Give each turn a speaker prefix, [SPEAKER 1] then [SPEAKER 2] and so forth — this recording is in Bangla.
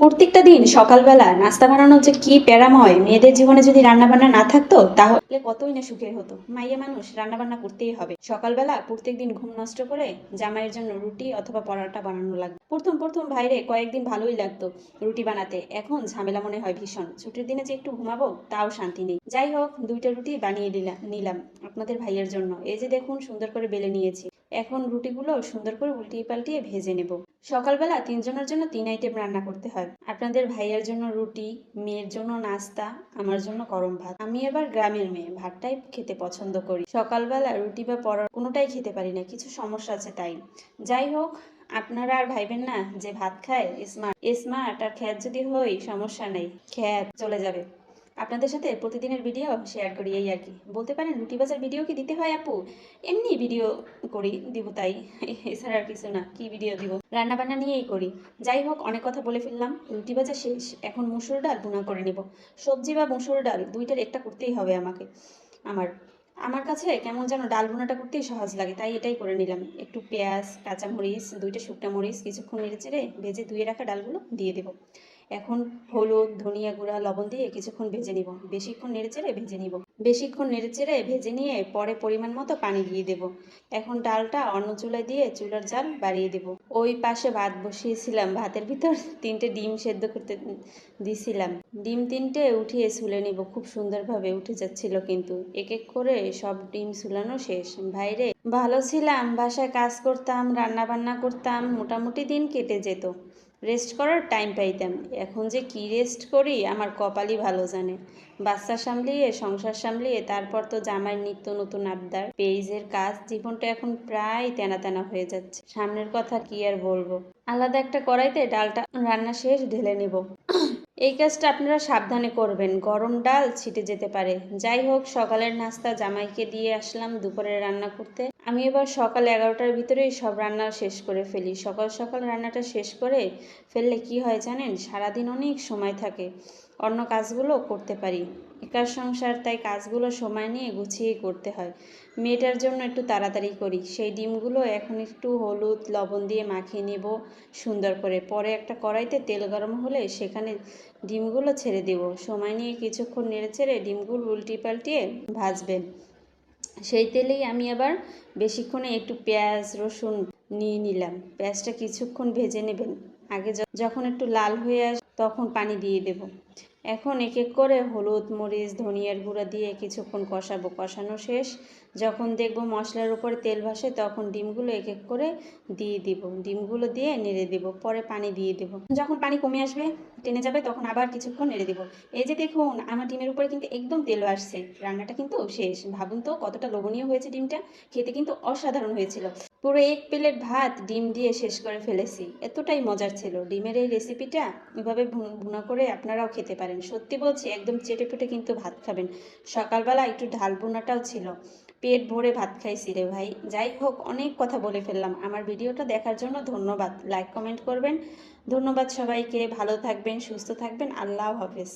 [SPEAKER 1] প্রত্যেকটা দিন সকালবেলা নাস্তা বানানোর যে কি প্যারাময়, মেয়েদের জীবনে যদি রান্না বান্না না থাকতো তাহলে কতই না সুখের হতো। মাইয়া মানুষ রান্না বান্না করতেই হবে। সকালবেলা প্রত্যেকদিন ঘুম নষ্ট করে জামাইয়ের জন্য রুটি অথবা পরোটা বানানো লাগবে। প্রথম প্রথম ভাইরে কয়েকদিন ভালোই লাগতো রুটি বানাতে, এখন ঝামেলা মনে হয় ভীষণ। ছুটির দিনে যে একটু ঘুমাবো তাও শান্তি নেই। যাই হোক, দুইটা রুটি বানিয়ে নিলাম আপনাদের ভাইয়ের জন্য। এই যে দেখুন, সুন্দর করে বেলে নিয়েছি। এখন রুটিগুলো সুন্দর করে উল্টিয়ে পাল্টিয়ে ভেজে নেব। সকালবেলা তিনজনের জন্য 3 আইটেম রান্না করতে হয়। আপনাদের ভাইয়ের জন্য রুটি, মেয়ের জন্য নাস্তা, আমার জন্য গরম ভাত। আমি এবার গ্রামের মেয়ে, ভাতটাই খেতে পছন্দ করি। সকালবেলা রুটি বা পরোটা কোনোটাই খেতে পারি না, কিছু সমস্যা আছে তাই। যাই হোক, আপনারা আর ভাইবেন না যে ভাত খায় স্মার্ট স্মার্ট আর খ্যাত যদি হই সমস্যা নেই, খ্যাত চলে যাবে। আপনাদের সাথে প্রতিদিনের ভিডিও শেয়ার করি, এই আর কি। বলতে পারেন রুটি ভাজার ভিডিও কি দিতে হয় আপু? এমনি ভিডিও করি, দিব তাই, এছাড়া আর কিছু না। কি ভিডিও দিব? রান্না বান্না নিয়েই করি। যাই হোক, অনেক কথা বলে ফেললাম। রুটি ভাজা শেষ, এখন মুসুর ডাল ভুনা করে নিব। সবজি বা মুসুর ডাল দুইটার একটা করতেই হবে আমাকে। আমার আমার কাছে কেমন যেন ডাল ভুনাটা করতেই সহজ লাগে, তাই এটাই করে নিলাম। একটু পেঁয়াজ, কাঁচামরিচ, দুইটা শুকনো মরিচ কিছুক্ষণ নেড়ে চেড়ে ভেজে ধুয়ে রাখা ডালগুলো দিয়ে দেবো। এখন হলুদ, ধনিয়া গুঁড়া, লবণ দিয়ে কিছুক্ষণ ভেজে নিব। বেশিক্ষণ নেড়ে চেড়ে ভেজে নিয়ে পরে পরিমাণ মতো পানি দিয়ে দেব। এখন ডালটা অন্য চুলায় দিয়ে চুলার জাল বাড়িয়ে দেব। ওই পাশে ভাত বসিয়েছিলাম, ভাতের ভিতর 3টে ডিম সেদ্ধ করতে দিছিলাম। ডিম 3টে উঠিয়ে ছুলে নিব। খুব সুন্দরভাবে উঠে যাচ্ছিল, কিন্তু এক এক করে সব ডিম ছুলানো শেষ। ভাইরে, ভালো ছিলাম, বাসায় কাজ করতাম, রান্না বান্না করতাম, মোটামুটি দিন কেটে যেত, রেস্ট করার টাইম পাইতাম। এখন যে কি রেস্ট করি আমার কপালই ভালো জানে। বাচ্চা সামলিয়ে, সংসার সামলিয়ে, তারপর তো জামাইয়ের নিত্য নতুন আবদার, পেজের কাজ, জীবনটা এখন প্রায় তেনা তেনা হয়ে যাচ্ছে। সামনের কথা কি আর বলবো। আলাদা একটা কড়াইতে ডালটা রান্না শেষ ঢেলে নেব। এই কাজটা আপনারা সাবধানে করবেন, গরম ডাল ছিটে যেতে পারে। যাই হোক, সকালের নাস্তা জামাইকে দিয়ে আসলাম দুপুরের রান্না করতে। আমি এবার সকাল 11টার ভিতরেই সব রান্না শেষ করে ফেলি। সকাল সকাল রান্নাটা শেষ করে ফেললে কি হয় জানেন, সারাদিন অনেক সময় থাকে, অন্য কাজগুলো করতে পারি। একার সংসার, তাই কাজগুলো সময় নিয়ে গুছিয়ে করতে হয়। মেয়েটার জন্য একটু তাড়াতাড়ি করি। সেই ডিমগুলো এখন একটু হলুদ লবণ দিয়ে মাখিয়ে নেব সুন্দর করে। পরে একটা কড়াইতে তেল গরম হলে সেখানে ডিমগুলো ছেড়ে দেব। সময় নিয়ে কিছুক্ষণ নেড়ে ছেড়ে ডিমগুলো উল্টিয়ে পাল্টিয়ে ভাজবেন। সেই তেলেই আমি আবার বেশিক্ষণে একটু পেঁয়াজ রসুন নিয়ে নিলাম। পেঁয়াজটা কিছুক্ষণ ভেজে নেবেন। আগে যখন একটু লাল হয়ে আসে তখন পানি দিয়ে দেব। এখন এক এক করে হলুদ, মরিচ, ধনিয়ার গুঁড়া দিয়ে কিছুক্ষণ কষাবো। কষানো শেষ যখন দেখব মশলার উপরে তেল ভাসে তখন ডিমগুলো এক এক করে দিয়ে দিব। ডিমগুলো দিয়ে নেড়ে দেব। পরে পানি দিয়ে দেব। যখন পানি কমে আসবে, টেনে যাবে, তখন আবার কিছুক্ষণ নেড়ে দেব। এই যে দেখুন, আমার ডিমের উপরে কিন্তু একদম তেল আসছে। রান্নাটা কিন্তু শেষ। ভাবুন তো কতটা লোভনীয় হয়েছে ডিমটা। খেতে কিন্তু অসাধারণ হয়েছিল। পুরো 1 প্লেট ভাত ডিম দিয়ে শেষ করে ফেলেছি। এতটাই মজার ছিল। ডিমের এই রেসিপিটা এভাবে ভুনা করে আপনারাও খেতে পারেন। সত্যি বলছি, একদম চেটে পেটে কিন্তু ভাত খাবেন। সকালবেলা একটু ঢাল ভুনাটাও ছিল, পেট ভরে ভাত খাইছি রে ভাই। যাই হোক, অনেক কথা বলে ফেললাম। আমার ভিডিওটা দেখার জন্য ধন্যবাদ। লাইক কমেন্ট করবেন। ধন্যবাদ সবাইকে। ভালো থাকবেন, সুস্থ থাকবেন। আল্লাহ হাফেজ।